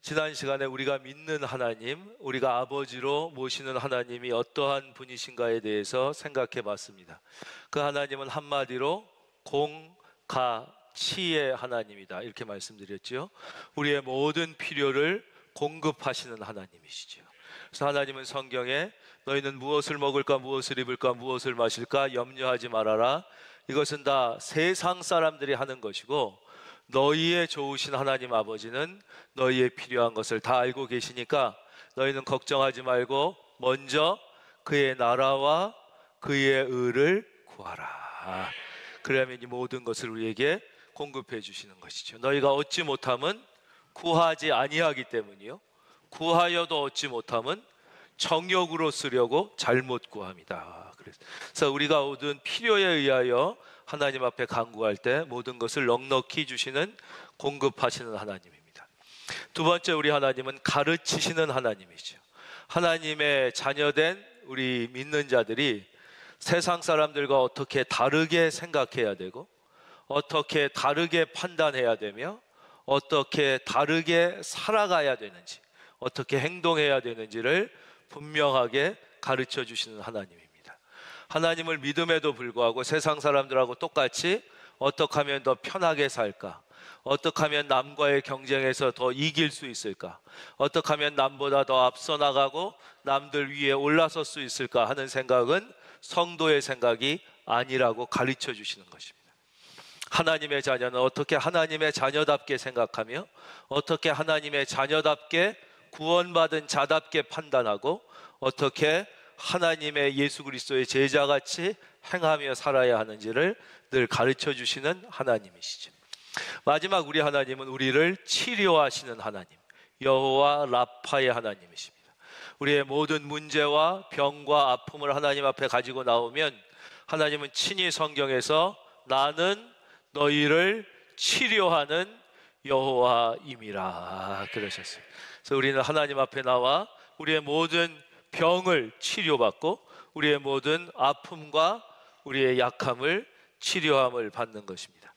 지난 시간에 우리가 믿는 하나님, 우리가 아버지로 모시는 하나님이 어떠한 분이신가에 대해서 생각해 봤습니다. 그 하나님은 한마디로 공가치의 하나님이다, 이렇게 말씀드렸죠. 우리의 모든 필요를 공급하시는 하나님이시죠. 그래서 하나님은 성경에 너희는 무엇을 먹을까, 무엇을 입을까, 무엇을 마실까 염려하지 말아라, 이것은 다 세상 사람들이 하는 것이고 너희의 좋으신 하나님 아버지는 너희의 필요한 것을 다 알고 계시니까 너희는 걱정하지 말고 먼저 그의 나라와 그의 의를 구하라. 그러면 이 모든 것을 우리에게 공급해 주시는 것이죠. 너희가 얻지 못함은 구하지 아니하기 때문이요, 구하여도 얻지 못함은 정욕으로 쓰려고 잘못 구함이다. 그래서 우리가 얻은 필요에 의하여 하나님 앞에 간구할 때 모든 것을 넉넉히 주시는, 공급하시는 하나님입니다. 두 번째, 우리 하나님은 가르치시는 하나님이죠. 하나님의 자녀된 우리 믿는 자들이 세상 사람들과 어떻게 다르게 생각해야 되고, 어떻게 다르게 판단해야 되며, 어떻게 다르게 살아가야 되는지, 어떻게 행동해야 되는지를 분명하게 가르쳐 주시는 하나님입니다. 하나님을 믿음에도 불구하고 세상 사람들하고 똑같이 어떻게 하면 더 편하게 살까, 어떻게 하면 남과의 경쟁에서 더 이길 수 있을까, 어떻게 하면 남보다 더 앞서 나가고 남들 위에 올라설 수 있을까 하는 생각은 성도의 생각이 아니라고 가르쳐 주시는 것입니다. 하나님의 자녀는 어떻게 하나님의 자녀답게 생각하며, 어떻게 하나님의 자녀답게 구원받은 자답게 판단하고, 어떻게 하나님의 예수 그리스도의 제자같이 행하며 살아야 하는지를 늘 가르쳐 주시는 하나님이시죠. 마지막, 우리 하나님은 우리를 치료하시는 하나님, 여호와 라파의 하나님이십니다. 우리의 모든 문제와 병과 아픔을 하나님 앞에 가지고 나오면 하나님은 친히 성경에서 나는 너희를 치료하는 여호와임이라 그러셨어요. 그래서 우리는 하나님 앞에 나와 우리의 모든 병을 치료받고 우리의 모든 아픔과 우리의 약함을 치료함을 받는 것입니다.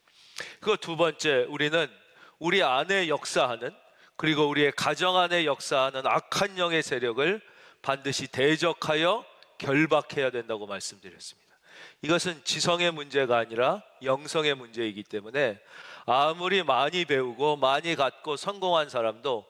그 두 번째, 우리는 우리 안에 역사하는, 그리고 우리의 가정 안에 역사하는 악한 영의 세력을 반드시 대적하여 결박해야 된다고 말씀드렸습니다. 이것은 지성의 문제가 아니라 영성의 문제이기 때문에 아무리 많이 배우고 많이 갖고 성공한 사람도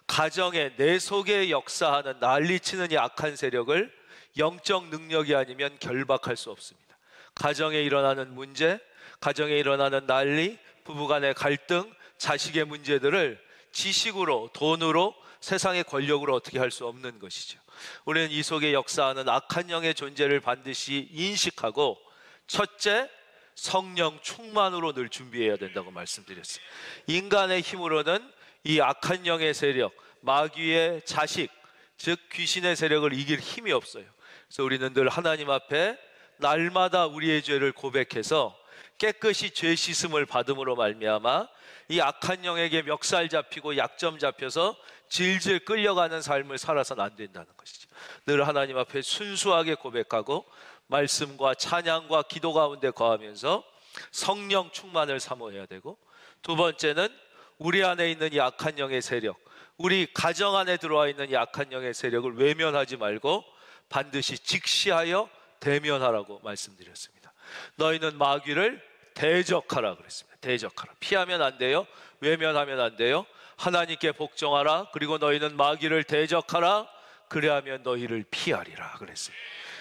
가정에 내 속에 역사하는 난리치는 이 악한 세력을 영적 능력이 아니면 결박할 수 없습니다. 가정에 일어나는 문제, 가정에 일어나는 난리, 부부간의 갈등, 자식의 문제들을 지식으로, 돈으로, 세상의 권력으로 어떻게 할 수 없는 것이죠. 우리는 이 속에 역사하는 악한 영의 존재를 반드시 인식하고, 첫째, 성령 충만으로 늘 준비해야 된다고 말씀드렸어요. 인간의 힘으로는 이 악한 영의 세력, 마귀의 자식, 즉 귀신의 세력을 이길 힘이 없어요. 그래서 우리는 늘 하나님 앞에 날마다 우리의 죄를 고백해서 깨끗이 죄 씻음을 받음으로 말미암아 이 악한 영에게 멱살 잡히고 약점 잡혀서 질질 끌려가는 삶을 살아서는 안 된다는 것이죠. 늘 하나님 앞에 순수하게 고백하고 말씀과 찬양과 기도 가운데 거하면서 성령 충만을 사모해야 되고, 두 번째는 우리 안에 있는 이 악한 영의 세력, 우리 가정 안에 들어와 있는 이 악한 영의 세력을 외면하지 말고 반드시 직시하여 대면하라고 말씀드렸습니다. 너희는 마귀를 대적하라 그랬습니다. 대적하라. 피하면 안 돼요. 외면하면 안 돼요. 하나님께 복종하라. 그리고 너희는 마귀를 대적하라. 그래야면 너희를 피하리라 그랬어요.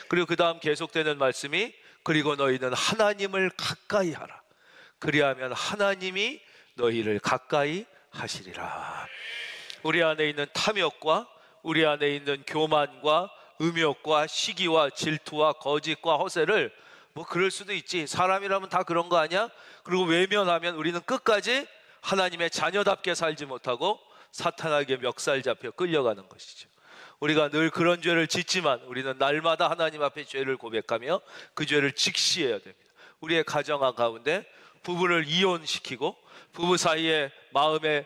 그리고 그 다음 계속되는 말씀이 그리고 너희는 하나님을 가까이 하라. 그리하면 하나님이 너희를 가까이 하시리라. 우리 안에 있는 탐욕과 우리 안에 있는 교만과 음욕과 시기와 질투와 거짓과 허세를 뭐 그럴 수도 있지, 사람이라면 다 그런 거 아니야? 그리고 외면하면 우리는 끝까지 하나님의 자녀답게 살지 못하고 사탄에게 멱살 잡혀 끌려가는 것이죠. 우리가 늘 그런 죄를 짓지만 우리는 날마다 하나님 앞에 죄를 고백하며 그 죄를 직시해야 됩니다. 우리의 가정 가운데 부부를 이혼시키고 부부 사이에 마음의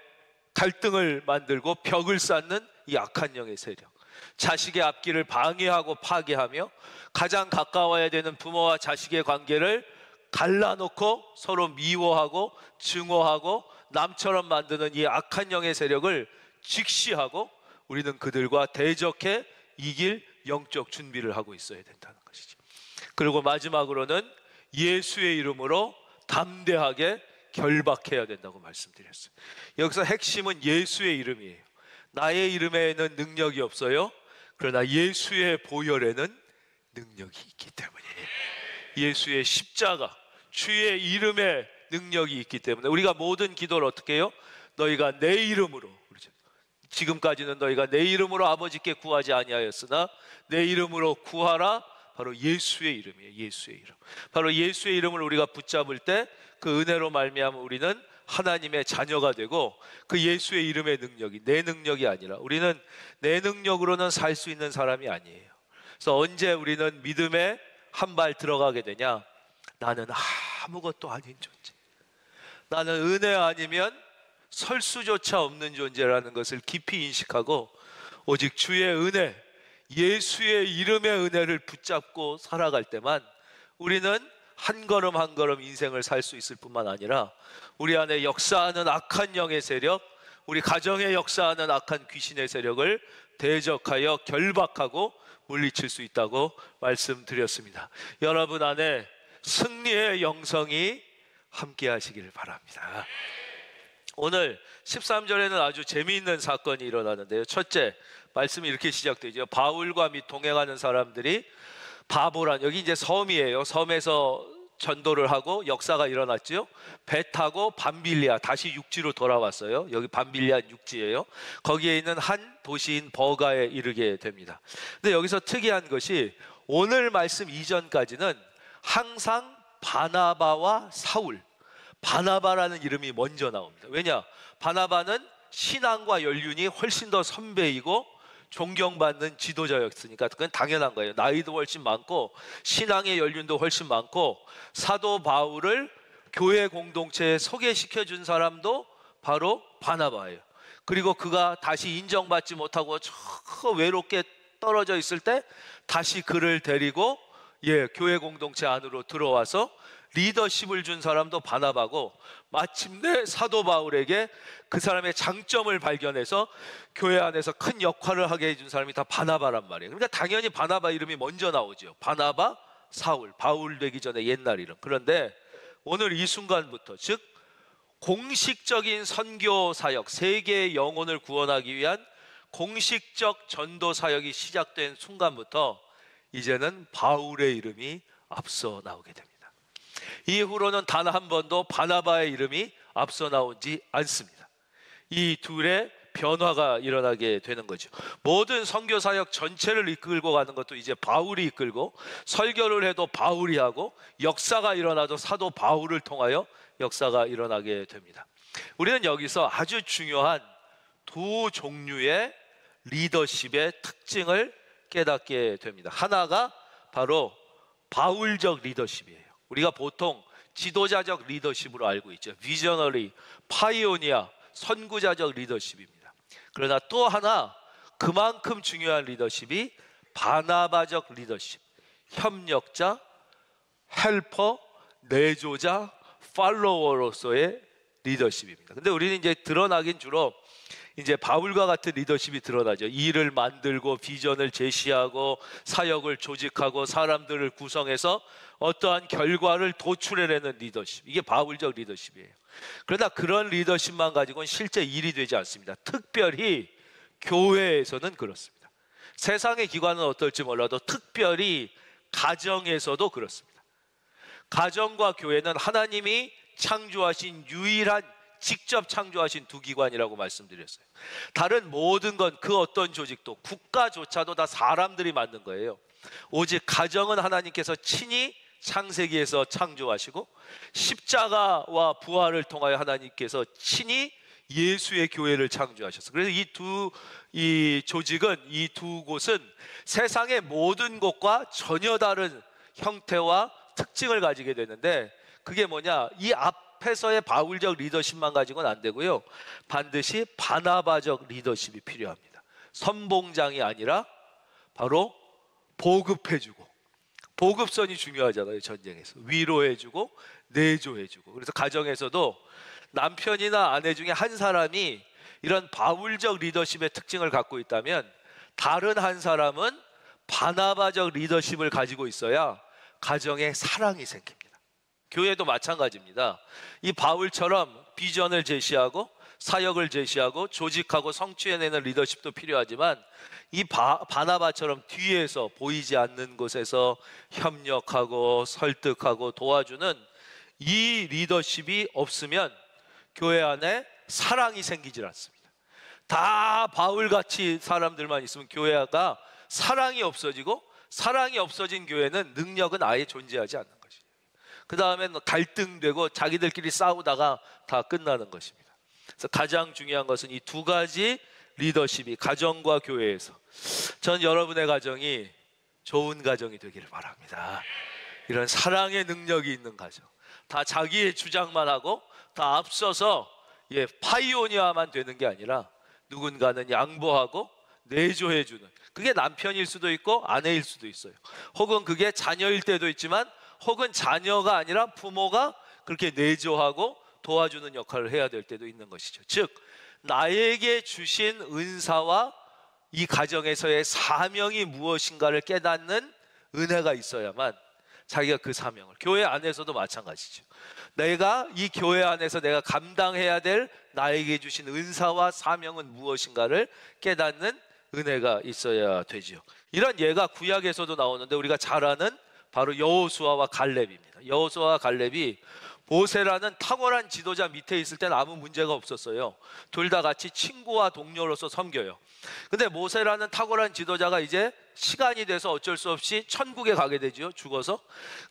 갈등을 만들고 벽을 쌓는 이 악한 영의 세력, 자식의 앞길을 방해하고 파괴하며 가장 가까워야 되는 부모와 자식의 관계를 갈라놓고 서로 미워하고 증오하고 남처럼 만드는 이 악한 영의 세력을 직시하고 우리는 그들과 대적해 이길 영적 준비를 하고 있어야 된다는 것이죠. 그리고 마지막으로는 예수의 이름으로 담대하게 결박해야 된다고 말씀드렸어요. 여기서 핵심은 예수의 이름이에요. 나의 이름에는 능력이 없어요. 그러나 예수의 보혈에는 능력이 있기 때문이에요. 예수의 십자가, 주의 이름에 능력이 있기 때문에 우리가 모든 기도를 어떻게 해요? 너희가 내 이름으로, 그렇죠? 지금까지는 너희가 내 이름으로 아버지께 구하지 아니하였으나 내 이름으로 구하라. 바로 예수의 이름이에요. 예수의 이름. 바로 예수의 이름을 우리가 붙잡을 때 그 은혜로 말미암아 우리는 하나님의 자녀가 되고, 그 예수의 이름의 능력이 내 능력이 아니라, 우리는 내 능력으로는 살 수 있는 사람이 아니에요. 그래서 언제 우리는 믿음에 한 발 들어가게 되냐? 나는 아무것도 아닌 존재, 나는 은혜 아니면 설 수조차 없는 존재라는 것을 깊이 인식하고 오직 주의 은혜, 예수의 이름의 은혜를 붙잡고 살아갈 때만 우리는 한 걸음 한 걸음 인생을 살 수 있을 뿐만 아니라 우리 안에 역사하는 악한 영의 세력, 우리 가정에 역사하는 악한 귀신의 세력을 대적하여 결박하고 물리칠 수 있다고 말씀드렸습니다. 여러분 안에 승리의 영성이 함께 하시길 바랍니다. 오늘 13절에는 아주 재미있는 사건이 일어나는데요. 첫째, 말씀이 이렇게 시작되죠. 바울과 및 동행하는 사람들이 바보란, 여기 이제 섬이에요. 섬에서 전도를 하고 역사가 일어났죠. 배 타고 밤빌리아, 다시 육지로 돌아왔어요. 여기 밤빌리아 육지예요. 거기에 있는 한 도시인 버가에 이르게 됩니다. 근데 여기서 특이한 것이 오늘 말씀 이전까지는 항상 바나바와 사울, 바나바라는 이름이 먼저 나옵니다. 왜냐? 바나바는 신앙과 연륜이 훨씬 더 선배이고 존경받는 지도자였으니까 그건 당연한 거예요. 나이도 훨씬 많고 신앙의 연륜도 훨씬 많고, 사도 바울을 교회 공동체에 소개시켜 준 사람도 바로 바나바예요. 그리고 그가 다시 인정받지 못하고 저 외롭게 떨어져 있을 때 다시 그를 데리고 교회 공동체 안으로 들어와서 리더십을 준 사람도 바나바고, 마침내 사도 바울에게 그 사람의 장점을 발견해서 교회 안에서 큰 역할을 하게 해준 사람이 다 바나바란 말이에요. 그러니까 당연히 바나바 이름이 먼저 나오죠. 바나바, 사울, 바울 되기 전에 옛날 이름. 그런데 오늘 이 순간부터, 즉 공식적인 선교 사역, 세계의 영혼을 구원하기 위한 공식적 전도 사역이 시작된 순간부터 이제는 바울의 이름이 앞서 나오게 됩니다. 이후로는 단 한 번도 바나바의 이름이 앞서 나오지 않습니다. 이 둘의 변화가 일어나게 되는 거죠. 모든 선교 사역 전체를 이끌고 가는 것도 이제 바울이 이끌고, 설교를 해도 바울이 하고, 역사가 일어나도 사도 바울을 통하여 역사가 일어나게 됩니다. 우리는 여기서 아주 중요한 두 종류의 리더십의 특징을 깨닫게 됩니다. 하나가 바로 바울적 리더십이에요. 우리가 보통 지도자적 리더십으로 알고 있죠. 비저너리, 파이오니아, 선구자적 리더십입니다. 그러나 또 하나 그만큼 중요한 리더십이 바나바적 리더십, 협력자, 헬퍼, 내조자, 팔로워로서의 리더십입니다. 근데 우리는 이제 드러나긴 주로 이제 바울과 같은 리더십이 드러나죠. 일을 만들고 비전을 제시하고 사역을 조직하고 사람들을 구성해서 어떠한 결과를 도출해내는 리더십, 이게 바울적 리더십이에요. 그러나 그런 리더십만 가지고는 실제 일이 되지 않습니다. 특별히 교회에서는 그렇습니다. 세상의 기관은 어떨지 몰라도 특별히 가정에서도 그렇습니다. 가정과 교회는 하나님이 창조하신 유일한, 직접 창조하신 두 기관이라고 말씀드렸어요. 다른 모든 건, 그 어떤 조직도, 국가조차도 다 사람들이 만든 거예요. 오직 가정은 하나님께서 친히 창세기에서 창조하시고, 십자가와 부활을 통하여 하나님께서 친히 예수의 교회를 창조하셨어요. 그래서 이 조직은, 이 두 곳은 세상의 모든 곳과 전혀 다른 형태와 특징을 가지게 되는데, 그게 뭐냐? 이 앞에서의 바울적 리더십만 가지고는 안 되고요, 반드시 바나바적 리더십이 필요합니다. 선봉장이 아니라 바로 보급해주고, 보급선이 중요하잖아요. 전쟁에서 위로해주고 내조해주고. 그래서 가정에서도 남편이나 아내 중에 한 사람이 이런 바울적 리더십의 특징을 갖고 있다면, 다른 한 사람은 바나바적 리더십을 가지고 있어야 가정에 사랑이 생깁니다. 교회도 마찬가지입니다. 이 바울처럼 비전을 제시하고 사역을 제시하고 조직하고 성취해내는 리더십도 필요하지만, 이 바나바처럼 뒤에서 보이지 않는 곳에서 협력하고 설득하고 도와주는 이 리더십이 없으면 교회 안에 사랑이 생기질 않습니다. 다 바울같이 사람들만 있으면 교회가 사랑이 없어지고, 사랑이 없어진 교회는 능력은 아예 존재하지 않는 것이에요. 그 다음엔 갈등되고 자기들끼리 싸우다가 다 끝나는 것입니다. 그래서 가장 중요한 것은 이 두 가지 리더십이 가정과 교회에서, 전 여러분의 가정이 좋은 가정이 되기를 바랍니다. 이런 사랑의 능력이 있는 가정, 다 자기의 주장만 하고 다 앞서서 파이오니아만 되는 게 아니라 누군가는 양보하고 내조해주는, 그게 남편일 수도 있고 아내일 수도 있어요. 혹은 그게 자녀일 때도 있지만, 혹은 자녀가 아니라 부모가 그렇게 내조하고 도와주는 역할을 해야 될 때도 있는 것이죠. 즉, 나에게 주신 은사와 이 가정에서의 사명이 무엇인가를 깨닫는 은혜가 있어야만 자기가 그 사명을, 교회 안에서도 마찬가지죠. 내가 이 교회 안에서 내가 감당해야 될 나에게 주신 은사와 사명은 무엇인가를 깨닫는 은혜가 있어야 되지요. 이런 예가 구약에서도 나오는데, 우리가 잘 아는 바로 여호수아와 갈렙입니다. 여호수아와 갈렙이 모세라는 탁월한 지도자 밑에 있을 때는 아무 문제가 없었어요. 둘 다 같이 친구와 동료로서 섬겨요. 근데 모세라는 탁월한 지도자가 이제 시간이 돼서 어쩔 수 없이 천국에 가게 되죠, 죽어서.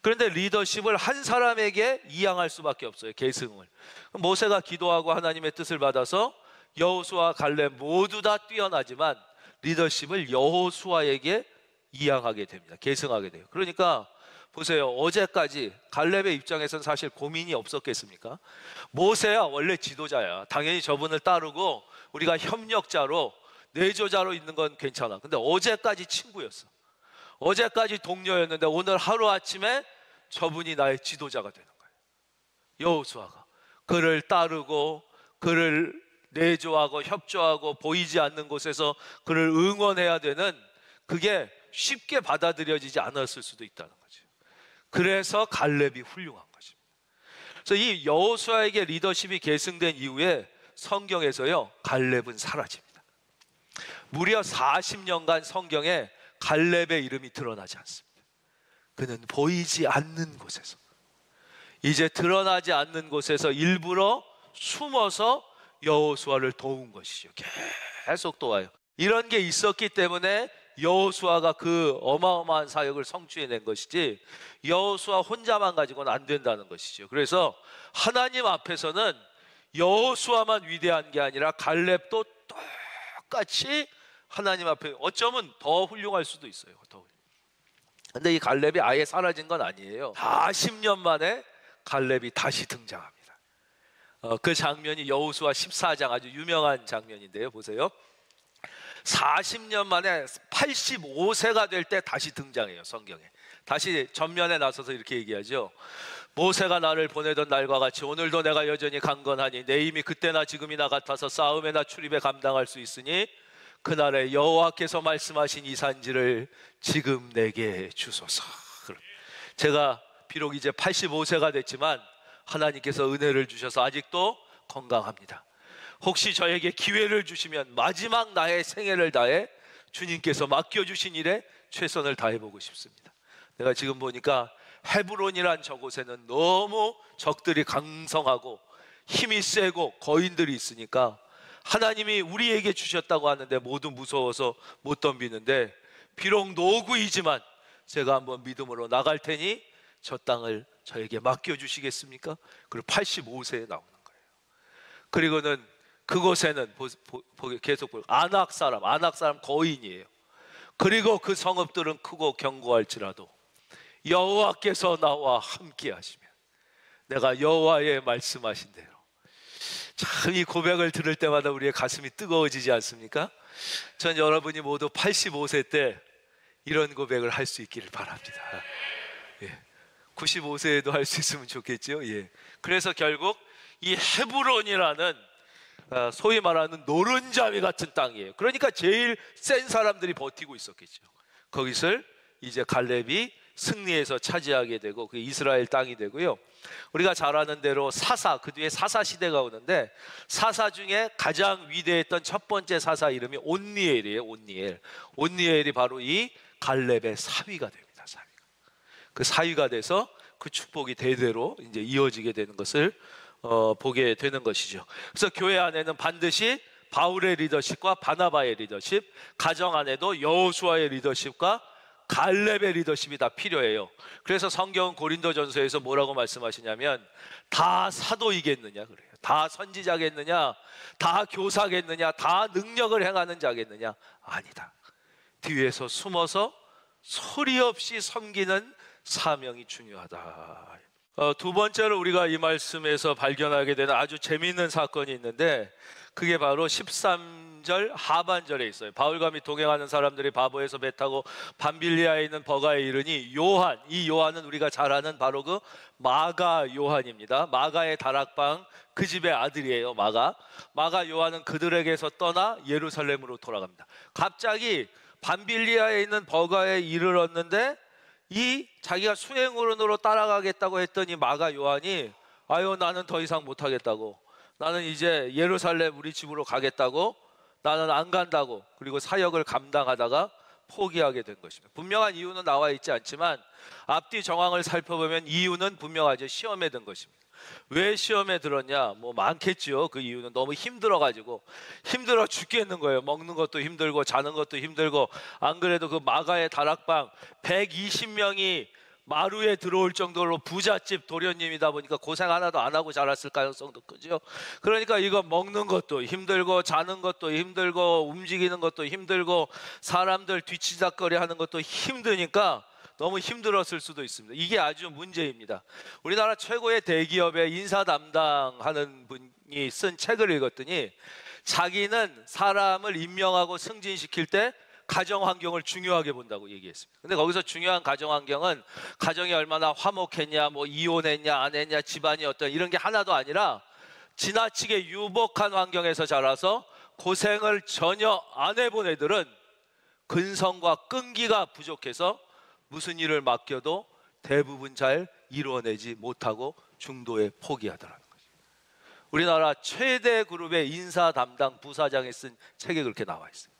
그런데 리더십을 한 사람에게 이양할 수밖에 없어요, 계승을. 모세가 기도하고 하나님의 뜻을 받아서 여호수아 갈렙 모두 다 뛰어나지만 리더십을 여호수아에게 이양하게 됩니다. 계승하게 돼요. 그러니까 보세요, 어제까지 갈렙의 입장에서는 사실 고민이 없었겠습니까? 모세야 원래 지도자야, 당연히 저분을 따르고 우리가 협력자로 내조자로 있는 건 괜찮아. 근데 어제까지 친구였어, 어제까지 동료였는데 오늘 하루아침에 저분이 나의 지도자가 되는 거예요. 여호수아가 그를 따르고 그를 내조하고 협조하고 보이지 않는 곳에서 그를 응원해야 되는, 그게 쉽게 받아들여지지 않았을 수도 있다는 거죠. 그래서 갈렙이 훌륭한 것입니다. 그래서 이 여호수아에게 리더십이 계승된 이후에 성경에서요, 갈렙은 사라집니다. 무려 40년간 성경에 갈렙의 이름이 드러나지 않습니다. 그는 보이지 않는 곳에서, 이제 드러나지 않는 곳에서 일부러 숨어서 여호수아를 도운 것이죠. 계속 도와요. 이런 게 있었기 때문에 여호수아가 그 어마어마한 사역을 성취해낸 것이지, 여호수아 혼자만 가지고는 안 된다는 것이죠. 그래서 하나님 앞에서는 여호수아만 위대한 게 아니라 갈렙도 똑같이 하나님 앞에 어쩌면 더 훌륭할 수도 있어요. 근데 이 갈렙이 아예 사라진 건 아니에요. 40년 만에 갈렙이 다시 등장합니다. 그 장면이 여호수아 14장, 아주 유명한 장면인데요, 보세요. 40년 만에 85세가 될 때 다시 등장해요, 성경에. 다시 전면에 나서서 이렇게 얘기하죠. 모세가 나를 보내던 날과 같이 오늘도 내가 여전히 강건하니 내 힘이 그때나 지금이나 같아서 싸움에나 출입에 감당할 수 있으니 그날에 여호와께서 말씀하신 이 산지를 지금 내게 주소서. 제가 비록 이제 85세가 됐지만 하나님께서 은혜를 주셔서 아직도 건강합니다. 혹시 저에게 기회를 주시면 마지막 나의 생애를 다해 주님께서 맡겨주신 일에 최선을 다해보고 싶습니다. 내가 지금 보니까 헤브론이란 저곳에는 너무 적들이 강성하고 힘이 세고 거인들이 있으니까 하나님이 우리에게 주셨다고 하는데 모두 무서워서 못 덤비는데, 비록 노구이지만 제가 한번 믿음으로 나갈 테니 저 땅을 저에게 맡겨주시겠습니까? 그리고 85세에 나오는 거예요. 그리고는 그곳에는 계속 아낙 사람 거인이에요. 그리고 그 성읍들은 크고 견고할지라도 여호와께서 나와 함께 하시면 내가 여호와의 말씀하신 대로. 참, 이 고백을 들을 때마다 우리의 가슴이 뜨거워지지 않습니까? 전 여러분이 모두 85세 때 이런 고백을 할 수 있기를 바랍니다. 95세에도 할 수 있으면 좋겠죠. 그래서 결국 이 헤브론이라는 소위 말하는 노른자위 같은 땅이에요. 그러니까 제일 센 사람들이 버티고 있었겠죠. 거기서 이제 갈렙이 승리해서 차지하게 되고 그게 이스라엘 땅이 되고요. 우리가 잘 아는 대로 사사, 그 뒤에 사사 시대가 오는데 사사 중에 가장 위대했던 첫 번째 사사 이름이 온니엘이에요. 온니엘이 바로 이 갈렙의 사위가 됩니다. 그 사위가 돼서 그 축복이 대대로 이제 이어지게 되는 것을 보게 되는 것이죠. 그래서 교회 안에는 반드시 바울의 리더십과 바나바의 리더십, 가정 안에도 여호수아의 리더십과 갈렙의 리더십이 다 필요해요. 그래서 성경은 고린도전서에서 뭐라고 말씀하시냐면 다 사도이겠느냐 그래요. 다 선지자겠느냐, 다 교사겠느냐, 다 능력을 행하는 자겠느냐? 아니다. 뒤에서 숨어서 소리 없이 섬기는 사명이 중요하다. 두 번째로 우리가 이 말씀에서 발견하게 되는 아주 재미있는 사건이 있는데 그게 바로 13절 하반절에 있어요. 바울과 및 동행하는 사람들이 바보에서 배 타고 밤빌리아에 있는 버가에 이르니 요한, 이 요한은 우리가 잘 아는 바로 그 마가 요한입니다. 마가의 다락방 그 집의 아들이에요. 마가 요한은 그들에게서 떠나 예루살렘으로 돌아갑니다. 갑자기 밤빌리아에 있는 버가에 이르렀는데 이 자기가 수행으로 따라가겠다고 했더니 마가 요한이 아유 나는 더 이상 못하겠다고, 나는 이제 예루살렘 우리 집으로 가겠다고, 나는 안 간다고, 그리고 사역을 감당하다가 포기하게 된 것입니다. 분명한 이유는 나와 있지 않지만 앞뒤 정황을 살펴보면 이유는 분명하죠. 시험에 든 것입니다. 왜 시험에 들었냐? 뭐 많겠지요. 그 이유는 너무 힘들어가지고 힘들어 죽겠는 거예요. 먹는 것도 힘들고 자는 것도 힘들고. 안 그래도 그 마가의 다락방 120명이 마루에 들어올 정도로 부잣집 도련님이다 보니까 고생 하나도 안 하고 자랐을 가능성도 크죠. 그러니까 이거 먹는 것도 힘들고 자는 것도 힘들고 움직이는 것도 힘들고 사람들 뒤치다거리 하는 것도 힘드니까 너무 힘들었을 수도 있습니다. 이게 아주 문제입니다. 우리나라 최고의 대기업의 인사 담당하는 분이 쓴 책을 읽었더니 자기는 사람을 임명하고 승진시킬 때 가정 환경을 중요하게 본다고 얘기했습니다. 근데 거기서 중요한 가정 환경은 가정이 얼마나 화목했냐, 뭐 이혼했냐, 안 했냐, 집안이 어떤 이런 게 하나도 아니라 지나치게 유복한 환경에서 자라서 고생을 전혀 안 해본 애들은 근성과 끈기가 부족해서 무슨 일을 맡겨도 대부분 잘 이루어내지 못하고 중도에 포기하더라는 거죠. 우리나라 최대 그룹의 인사 담당 부사장이 쓴 책에 그렇게 나와 있어요.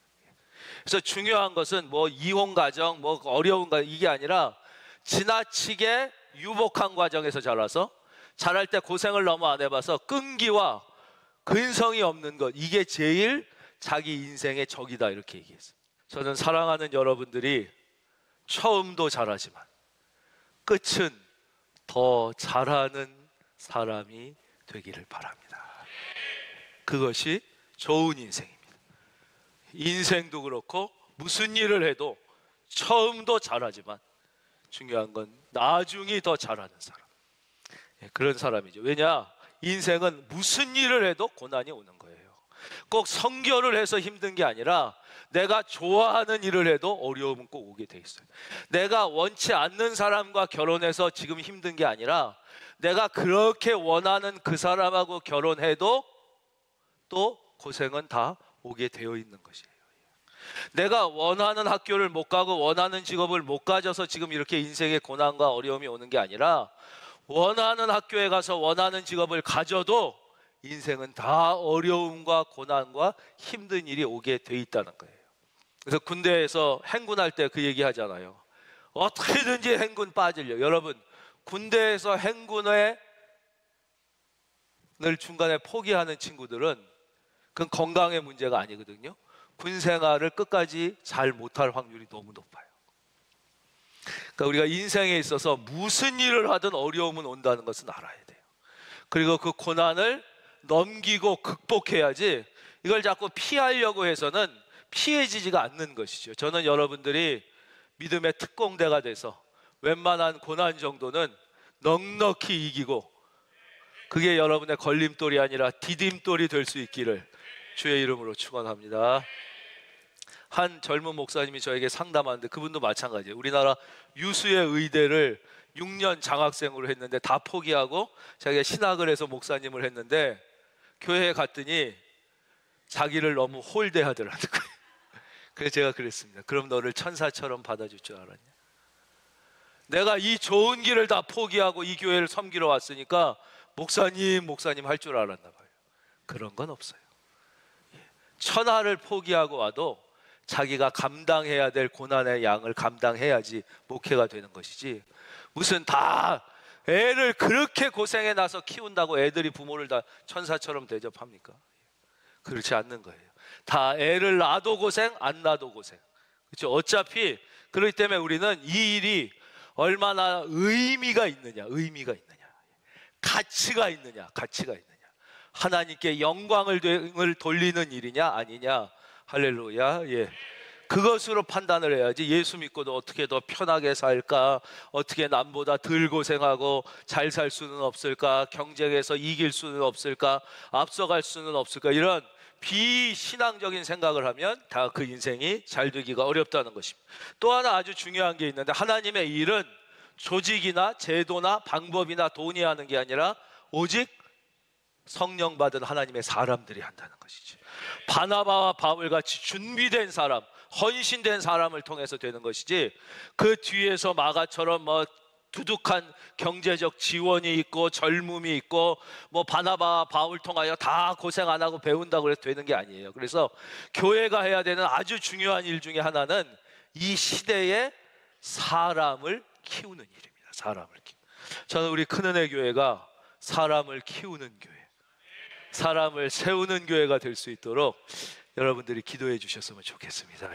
그래서 중요한 것은 뭐 이혼 과정, 뭐 어려운 과정 이게 아니라 지나치게 유복한 과정에서 자라서 자랄 때 고생을 너무 안 해봐서 끈기와 근성이 없는 것, 이게 제일 자기 인생의 적이다 이렇게 얘기했어요. 저는 사랑하는 여러분들이 처음도 잘하지만 끝은 더 잘하는 사람이 되기를 바랍니다. 그것이 좋은 인생입니다. 인생도 그렇고 무슨 일을 해도 처음도 잘하지만 중요한 건 나중이 더 잘하는 사람, 그런 사람이죠. 왜냐? 인생은 무슨 일을 해도 고난이 오는 거예요. 꼭 성결을 해서 힘든 게 아니라 내가 좋아하는 일을 해도 어려움은 꼭 오게 돼 있어요. 내가 원치 않는 사람과 결혼해서 지금 힘든 게 아니라 내가 그렇게 원하는 그 사람하고 결혼해도 또 고생은 다 오게 되어 있는 것이에요. 내가 원하는 학교를 못 가고 원하는 직업을 못 가져서 지금 이렇게 인생의 고난과 어려움이 오는 게 아니라 원하는 학교에 가서 원하는 직업을 가져도 인생은 다 어려움과 고난과 힘든 일이 오게 돼 있다는 거예요. 그래서 군대에서 행군할 때 그 얘기 하잖아요. 어떻게든지 행군 빠지려. 여러분, 군대에서 행군을 중간에 포기하는 친구들은 그건 건강의 문제가 아니거든요. 군 생활을 끝까지 잘 못할 확률이 너무 높아요. 그러니까 우리가 인생에 있어서 무슨 일을 하든 어려움은 온다는 것은 알아야 돼요. 그리고 그 고난을 넘기고 극복해야지 이걸 자꾸 피하려고 해서는 피해지지가 않는 것이죠. 저는 여러분들이 믿음의 특공대가 돼서 웬만한 고난 정도는 넉넉히 이기고 그게 여러분의 걸림돌이 아니라 디딤돌이 될 수 있기를 주의 이름으로 축원합니다. 한 젊은 목사님이 저에게 상담하는데 그분도 마찬가지예요. 우리나라 유수의 의대를 6년 장학생으로 했는데 다 포기하고 자기가 신학을 해서 목사님을 했는데 교회에 갔더니 자기를 너무 홀대하더라는 거예요. 그래서 제가 그랬습니다. 그럼 너를 천사처럼 받아줄 줄 알았냐? 내가 이 좋은 길을 다 포기하고 이 교회를 섬기러 왔으니까 목사님 할 줄 알았나 봐요. 그런 건 없어요. 천하를 포기하고 와도 자기가 감당해야 될 고난의 양을 감당해야지 목회가 되는 것이지, 무슨 다 애를 그렇게 고생해 나서 키운다고 애들이 부모를 다 천사처럼 대접합니까? 그렇지 않는 거예요. 다 애를 낳아도 고생, 안 낳아도 고생. 그렇죠? 어차피 그렇기 때문에 우리는 이 일이 얼마나 의미가 있느냐, 가치가 있느냐, 하나님께 영광을 돌리는 일이냐 아니냐. 할렐루야. 예. 그것으로 판단을 해야지, 예수 믿고도 어떻게 더 편하게 살까, 어떻게 남보다 덜 고생하고 잘 살 수는 없을까, 경쟁에서 이길 수는 없을까, 앞서갈 수는 없을까, 이런 비신앙적인 생각을 하면 다 그 인생이 잘 되기가 어렵다는 것입니다. 또 하나 아주 중요한 게 있는데, 하나님의 일은 조직이나 제도나 방법이나 돈이 하는 게 아니라 오직 성령 받은 하나님의 사람들이 한다는 것이지. 바나바와 바울같이 준비된 사람, 헌신된 사람을 통해서 되는 것이지, 그 뒤에서 마가처럼 두둑한 경제적 지원이 있고 젊음이 있고 바나바와 바울 통하여 다 고생 안 하고 배운다고 해서 되는 게 아니에요. 그래서 교회가 해야 되는 아주 중요한 일 중에 하나는 이 시대에 사람을 키우는 일입니다. 저는 우리 큰은혜 교회가 사람을 키우는 교회, 사람을 세우는 교회가 될 수 있도록 여러분들이 기도해 주셨으면 좋겠습니다.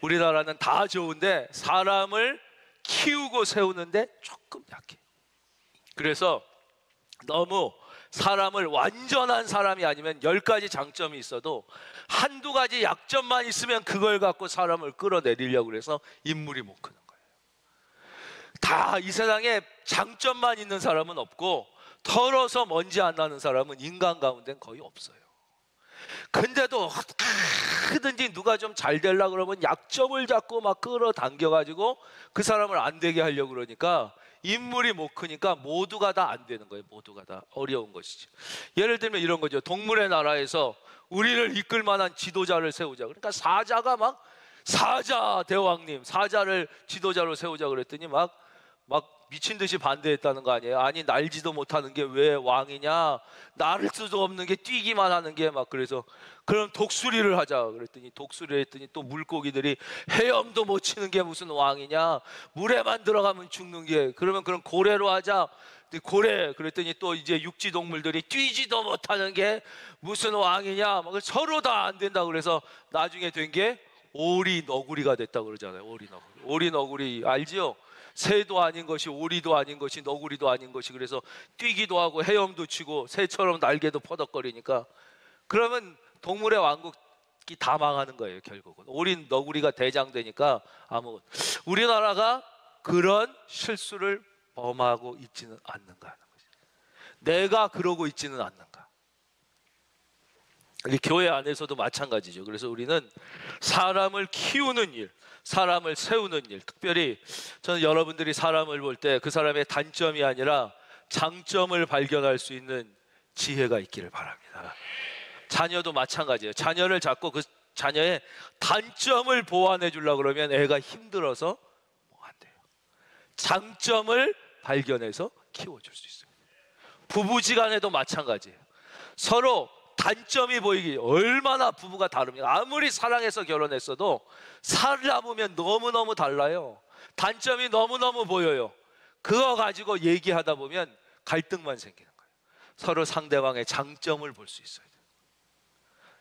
우리나라는 다 좋은데 사람을 키우고 세우는데 조금 약해. 그래서 너무 사람을 완전한 사람이 아니면 10가지 장점이 있어도 한두 가지 약점만 있으면 그걸 갖고 사람을 끌어내리려고 해서 인물이 못 크는 거예요. 다 이 세상에 장점만 있는 사람은 없고 털어서 먼지 안 나는 사람은 인간 가운데는 거의 없어요. 근데도 어떻게든지 누가 좀 잘 되려고 그러면 약점을 잡고 막 끌어당겨가지고 그 사람을 안 되게 하려고 그러니까 인물이 못 크니까 모두가 다 안 되는 거예요. 모두가 다 어려운 것이죠. 예를 들면 이런 거죠. 동물의 나라에서 우리를 이끌 만한 지도자를 세우자. 그러니까 사자가 사자 대왕님, 사자를 지도자로 세우자 그랬더니 막 미친 듯이 반대했다는 거 아니에요? 아니, 날지도 못하는 게 왜 왕이냐? 날 수도 없는 게 뛰기만 하는 게 그래서 그럼 독수리를 하자 그랬더니 독수리를 했더니 또 물고기들이 헤엄도 못 치는 게 무슨 왕이냐? 물에만 들어가면 죽는 게, 그러면 그럼 고래로 하자. 고래 그랬더니 또 이제 육지 동물들이 뛰지도 못하는 게 무슨 왕이냐? 서로 다 안 된다. 그래서 나중에 된 게 오리 너구리가 됐다고 그러잖아요. 오리 너구리 알지요? 새도 아닌 것이, 오리도 아닌 것이, 너구리도 아닌 것이, 그래서 뛰기도 하고 헤엄도 치고 새처럼 날개도 퍼덕거리니까, 그러면 동물의 왕국이 다 망하는 거예요. 결국은 오리 너구리가 대장되니까 아무것도. 우리나라가 그런 실수를 범하고 있지는 않는가 하는 거죠. 내가 그러고 있지는 않는가. 교회 안에서도 마찬가지죠. 그래서 우리는 사람을 키우는 일, 사람을 세우는 일, 특별히 저는 여러분들이 사람을 볼 때 그 사람의 단점이 아니라 장점을 발견할 수 있는 지혜가 있기를 바랍니다. 자녀도 마찬가지예요. 자녀를 잡고 그 자녀의 단점을 보완해 주려고 그러면 애가 힘들어서 안 돼요. 장점을 발견해서 키워줄 수 있어요. 부부지간에도 마찬가지예요. 서로 단점이 보이기, 얼마나 부부가 다릅니까? 아무리 사랑해서 결혼했어도 살다 보면 너무너무 달라요. 단점이 너무너무 보여요. 그거 가지고 얘기하다 보면 갈등만 생기는 거예요. 서로 상대방의 장점을 볼 수 있어야 돼요.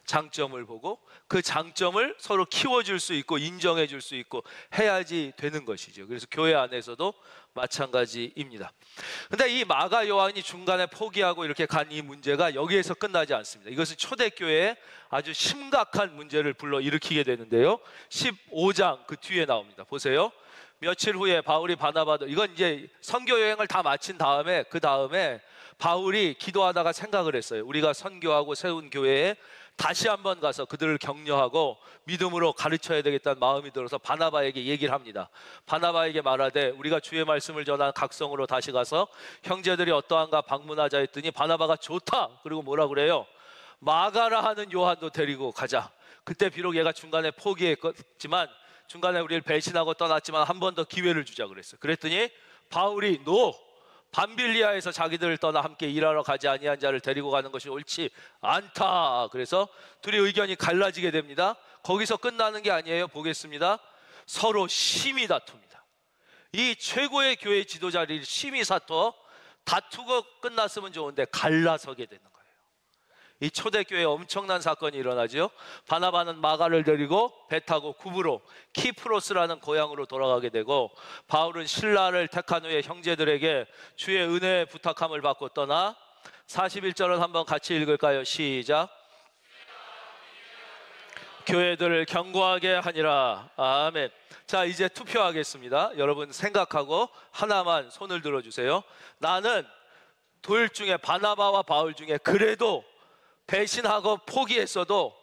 장점을 보고 그 장점을 서로 키워줄 수 있고 인정해 줄 수 있고 해야지 되는 것이죠. 그래서 교회 안에서도 마찬가지입니다. 근데 이 마가 요한이 중간에 포기하고 이렇게 간 이 문제가 여기에서 끝나지 않습니다. 이것은 초대교회에 아주 심각한 문제를 불러일으키게 되는데요, 15장 그 뒤에 나옵니다. 보세요. 며칠 후에 바울이 바나바도, 이건 이제 선교 여행을 다 마친 다음에, 그 다음에 바울이 기도하다가 생각을 했어요. 우리가 선교하고 세운 교회에 다시 한번 가서 그들을 격려하고 믿음으로 가르쳐야 되겠다는 마음이 들어서 바나바에게 얘기를 합니다. 바나바에게 말하되 우리가 주의 말씀을 전한 각성으로 다시 가서 형제들이 어떠한가 방문하자 했더니 바나바가 좋다. 그리고 뭐라 그래요? 마가라 하는 요한도 데리고 가자. 그때 비록 얘가 중간에 포기했지만, 중간에 우리를 배신하고 떠났지만 한 번 더 기회를 주자 그랬어요. 그랬더니 바울이 밤빌리아에서 자기들을 떠나 함께 일하러 가지 아니한 자를 데리고 가는 것이 옳지 않다. 그래서 둘이 의견이 갈라지게 됩니다. 거기서 끝나는 게 아니에요. 보겠습니다. 서로 심히 다툽니다. 이 최고의 교회 지도자들이 심히 다투고 끝났으면 좋은데 갈라서게 되는 거예요. 이 초대교회에 엄청난 사건이 일어나죠. 바나바는 마가를 데리고 배 타고 구브로 키프로스라는 고향으로 돌아가게 되고, 바울은 신라를 택한 후에 형제들에게 주의 은혜 부탁함을 받고 떠나 41절은 한번 같이 읽을까요? 시작. 교회들을 견고하게 하니라. 아멘. 자, 이제 투표하겠습니다. 여러분 생각하고 하나만 손을 들어주세요. 나는 둘 중에, 바나바와 바울 중에 그래도 배신하고 포기했어도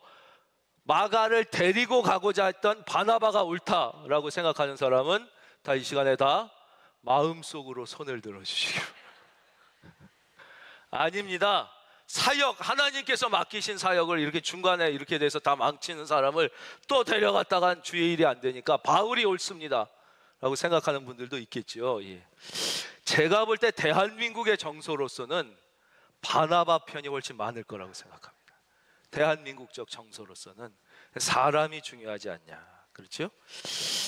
마가를 데리고 가고자 했던 바나바가 옳다라고 생각하는 사람은 다 이 시간에 다 마음속으로 손을 들어주시고. 아닙니다. 사역, 하나님께서 맡기신 사역을 이렇게 중간에 이렇게 돼서 다 망치는 사람을 또 데려갔다간 주의 일이 안 되니까 바울이 옳습니다 라고 생각하는 분들도 있겠죠. 예. 제가 볼 때 대한민국의 정서로서는 바나바 편이 훨씬 많을 거라고 생각합니다. 대한민국적 정서로서는 사람이 중요하지 않냐. 그렇죠?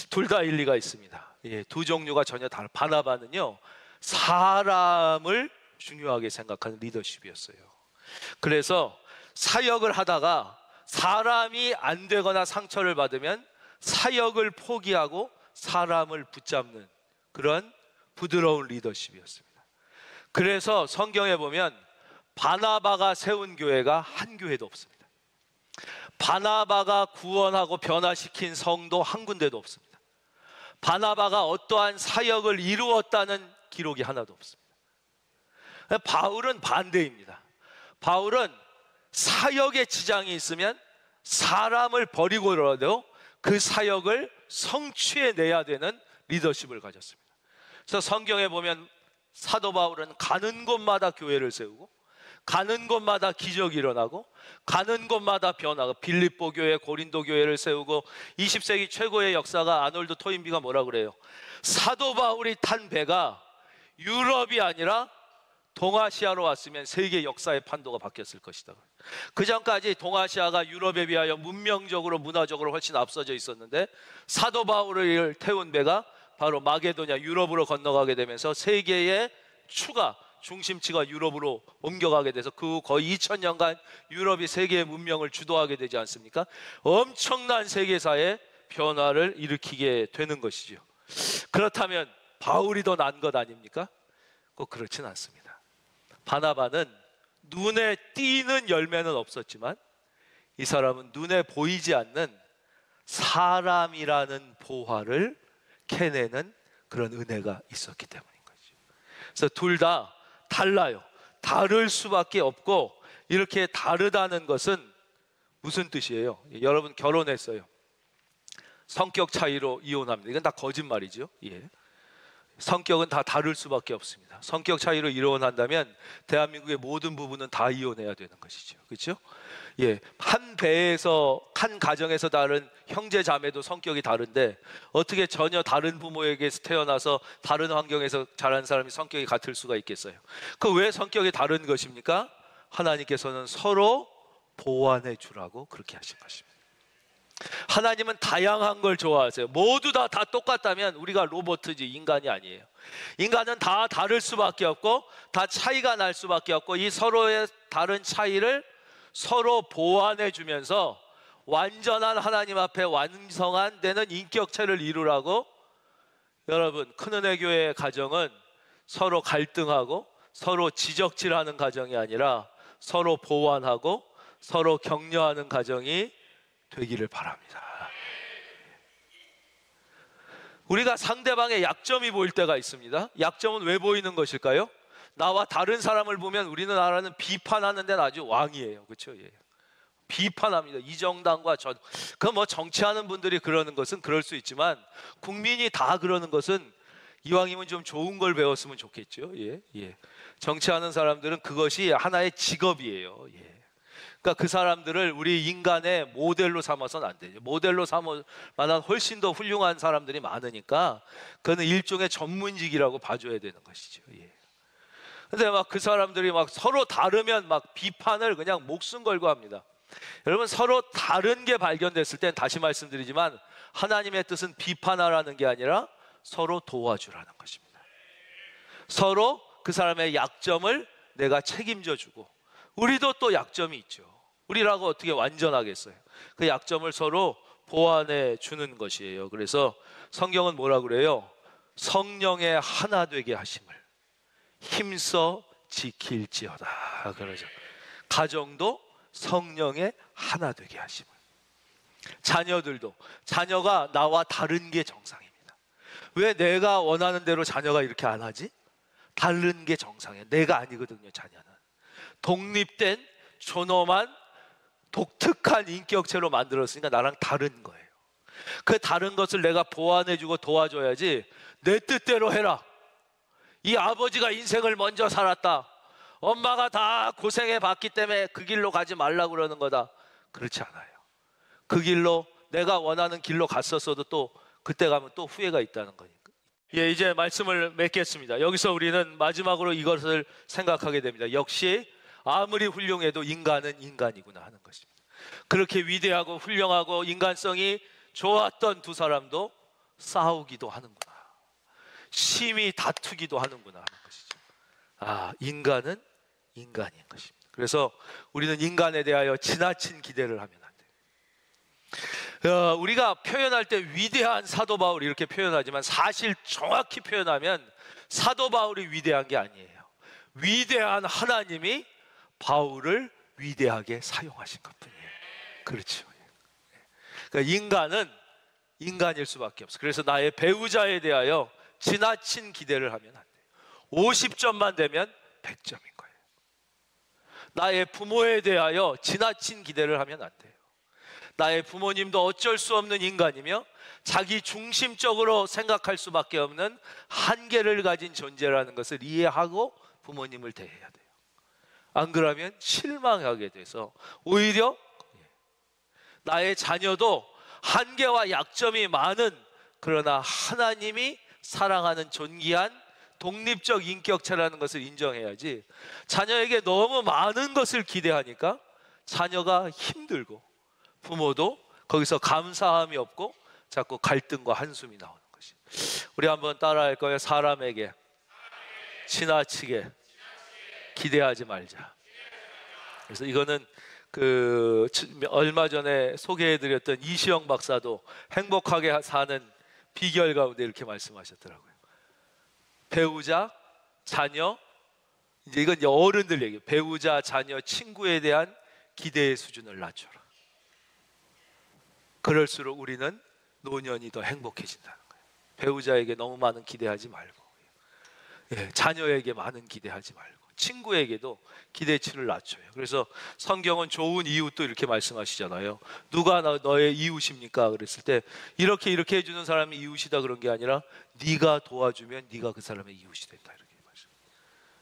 둘 다 일리가 있습니다. 예, 두 종류가 전혀 다른. 바나바는요, 사람을 중요하게 생각하는 리더십이었어요. 그래서 사역을 하다가 사람이 안 되거나 상처를 받으면 사역을 포기하고 사람을 붙잡는 그런 부드러운 리더십이었습니다. 그래서 성경에 보면 바나바가 세운 교회가 한 교회도 없습니다. 바나바가 구원하고 변화시킨 성도 한 군데도 없습니다. 바나바가 어떠한 사역을 이루었다는 기록이 하나도 없습니다. 바울은 반대입니다. 바울은 사역에 지장이 있으면 사람을 버리고라도 그 사역을 성취해내야 되는 리더십을 가졌습니다. 그래서 성경에 보면 사도 바울은 가는 곳마다 교회를 세우고, 가는 곳마다 기적이 일어나고, 가는 곳마다 변화가, 빌립보 교회, 고린도 교회를 세우고, 20세기 최고의 역사가 아놀드 토인비가 뭐라 그래요? 사도 바울이 탄 배가 유럽이 아니라 동아시아로 왔으면 세계 역사의 판도가 바뀌었을 것이다. 그 전까지 동아시아가 유럽에 비하여 문명적으로, 문화적으로 훨씬 앞서져 있었는데, 사도 바울을 태운 배가 바로 마게도냐, 유럽으로 건너가게 되면서 세계의 중심치가 유럽으로 옮겨가게 돼서 그 후 거의 2000년간 유럽이 세계의 문명을 주도하게 되지 않습니까? 엄청난 세계사의 변화를 일으키게 되는 것이죠. 그렇다면 바울이 더 나은 것 아닙니까? 꼭 그렇진 않습니다. 바나바는 눈에 띄는 열매는 없었지만 이 사람은 눈에 보이지 않는 사람이라는 보화를 캐내는 그런 은혜가 있었기 때문인 거죠. 그래서 둘 다 달라요. 다를 수밖에 없고, 이렇게 다르다는 것은 무슨 뜻이에요? 여러분 결혼했어요. 성격 차이로 이혼합니다. 이건 다 거짓말이죠. 예. 성격은 다 다를 수밖에 없습니다. 성격 차이로 이혼한다면 대한민국의 모든 부부는 다 이혼해야 되는 것이죠. 그렇죠? 예, 한 배에서, 한 가정에서 다른 형제 자매도 성격이 다른데 어떻게 전혀 다른 부모에게서 태어나서 다른 환경에서 자란 사람이 성격이 같을 수가 있겠어요? 그 왜 성격이 다른 것입니까? 하나님께서는 서로 보완해 주라고 그렇게 하신 것입니다. 하나님은 다양한 걸 좋아하세요. 모두 다 똑같다면 우리가 로봇이지 인간이 아니에요. 인간은 다 다를 수밖에 없고, 다 차이가 날 수밖에 없고, 이 서로의 다른 차이를 서로 보완해 주면서 완전한 하나님 앞에 완성한 되는 인격체를 이루라고. 여러분, 큰은혜 교회의 가정은 서로 갈등하고 서로 지적질하는 가정이 아니라 서로 보완하고 서로 격려하는 가정이 되기를 바랍니다. 우리가 상대방의 약점이 보일 때가 있습니다. 약점은 왜 보이는 것일까요? 나와 다른 사람을 보면 우리는 나라는 비판하는 데는 아주 왕이에요. 그렇죠? 예. 비판합니다. 이 정당과 저, 뭐 정치하는 분들이 그러는 것은 그럴 수 있지만 국민이 다 그러는 것은 이왕이면 좀 좋은 걸 배웠으면 좋겠죠. 예. 정치하는 사람들은 그것이 하나의 직업이에요. 예. 그러니까 그 사람들을 우리 인간의 모델로 삼아서는 안 되죠. 모델로 삼을 만한 훨씬 더 훌륭한 사람들이 많으니까 그거는 일종의 전문직이라고 봐줘야 되는 것이죠. 예. 근데 막 그 사람들이 막 서로 다르면 막 비판을 그냥 목숨 걸고 합니다. 여러분, 서로 다른 게 발견됐을 땐 다시 말씀드리지만 하나님의 뜻은 비판하라는 게 아니라 서로 도와주라는 것입니다. 서로 그 사람의 약점을 내가 책임져 주고, 우리도 또 약점이 있죠. 우리라고 어떻게 완전하겠어요? 그 약점을 서로 보완해 주는 것이에요. 그래서 성경은 뭐라 그래요? 성령의 하나 되게 하심을 힘써 지킬지어다 그러죠. 가정도 성령의 하나 되게 하심을, 자녀들도, 자녀가 나와 다른 게 정상입니다. 왜 내가 원하는 대로 자녀가 이렇게 안 하지? 다른 게 정상이에요. 내가 아니거든요. 자녀는 독립된 존엄한 독특한 인격체로 만들었으니까 나랑 다른 거예요. 그 다른 것을 내가 보완해주고 도와줘야지, 내 뜻대로 해라, 이 아버지가 인생을 먼저 살았다, 엄마가 다 고생해 봤기 때문에 그 길로 가지 말라고 그러는 거다, 그렇지 않아요. 그 길로, 내가 원하는 길로 갔었어도 또 그때 가면 또 후회가 있다는 거니까. 예, 이제 말씀을 맺겠습니다. 여기서 우리는 마지막으로 이것을 생각하게 됩니다. 역시 아무리 훌륭해도 인간은 인간이구나 하는 것입니다. 그렇게 위대하고 훌륭하고 인간성이 좋았던 두 사람도 싸우기도 하는구나, 심히 다투기도 하는구나 하는 것이죠. 아, 인간은 인간인 것입니다. 그래서 우리는 인간에 대하여 지나친 기대를 하면 안 돼요. 우리가 표현할 때 위대한 사도 바울 이렇게 표현하지만 사실 정확히 표현하면 사도 바울이 위대한 게 아니에요. 위대한 하나님이 바울을 위대하게 사용하신 것뿐이에요. 그렇죠. 그러니까 인간은 인간일 수밖에 없어. 그래서 나의 배우자에 대하여 지나친 기대를 하면 안 돼요. 50점만 되면 100점인 거예요. 나의 부모에 대하여 지나친 기대를 하면 안 돼요. 나의 부모님도 어쩔 수 없는 인간이며 자기 중심적으로 생각할 수밖에 없는 한계를 가진 존재라는 것을 이해하고 부모님을 대해야 돼요. 안 그러면 실망하게 돼서 오히려 나의 자녀도 한계와 약점이 많은, 그러나 하나님이 사랑하는 존귀한 독립적 인격체라는 것을 인정해야지, 자녀에게 너무 많은 것을 기대하니까 자녀가 힘들고 부모도 거기서 감사함이 없고 자꾸 갈등과 한숨이 나오는 것이. 우리 한번 따라할 거예요. 사람에게 지나치게 기대하지 말자. 그래서 이거는 얼마 전에 소개해드렸던 이시영 박사도 행복하게 사는 비결 가운데 이렇게 말씀하셨더라고요. 배우자, 자녀, 이제 이건 어른들 얘기예요. 배우자, 자녀, 친구에 대한 기대의 수준을 낮춰라. 그럴수록 우리는 노년이 더 행복해진다는 거예요. 배우자에게 너무 많은 기대하지 말고, 자녀에게 많은 기대하지 말고, 친구에게도 기대치를 낮춰요. 그래서 성경은 좋은 이웃도 이렇게 말씀하시잖아요. 누가 너의 이웃입니까? 그랬을 때 이렇게 해주는 사람이 이웃이다 그런 게 아니라 네가 도와주면 네가 그 사람의 이웃이 된다,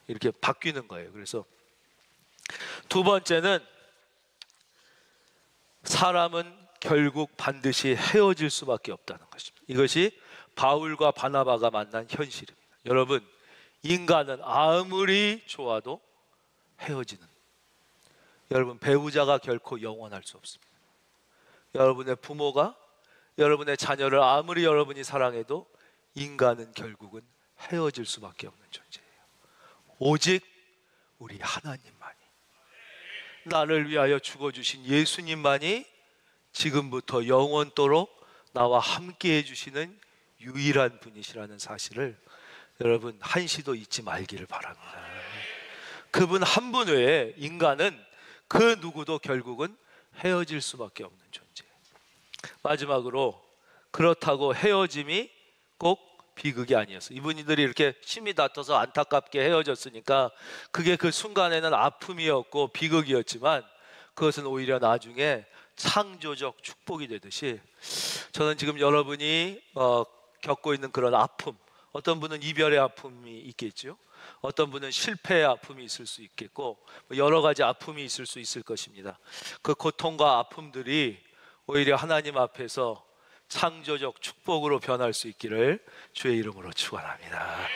이렇게 바뀌는 거예요. 그래서 두 번째는 사람은 결국 반드시 헤어질 수밖에 없다는 것입니다. 이것이 바울과 바나바가 만난 현실입니다. 여러분, 인간은 아무리 좋아도 헤어지는, 여러분 배우자가 결코 영원할 수 없습니다. 여러분의 부모가 여러분의 자녀를 아무리 여러분이 사랑해도 인간은 결국은 헤어질 수밖에 없는 존재예요. 오직 우리 하나님만이, 나를 위하여 죽어주신 예수님만이 지금부터 영원토록 나와 함께 해주시는 유일한 분이시라는 사실을 여러분 한시도 잊지 말기를 바랍니다. 그분 한 분 외에 인간은 그 누구도 결국은 헤어질 수밖에 없는 존재예요. 마지막으로, 그렇다고 헤어짐이 꼭 비극이 아니었어요. 이분들이 이렇게 심히 다퉈서 안타깝게 헤어졌으니까 그게 그 순간에는 아픔이었고 비극이었지만 그것은 오히려 나중에 창조적 축복이 되듯이, 저는 지금 여러분이 겪고 있는 그런 아픔, 어떤 분은 이별의 아픔이 있겠죠. 어떤 분은 실패의 아픔이 있을 수 있겠고 여러 가지 아픔이 있을 수 있을 것입니다. 그 고통과 아픔들이 오히려 하나님 앞에서 창조적 축복으로 변할 수 있기를 주의 이름으로 축원합니다.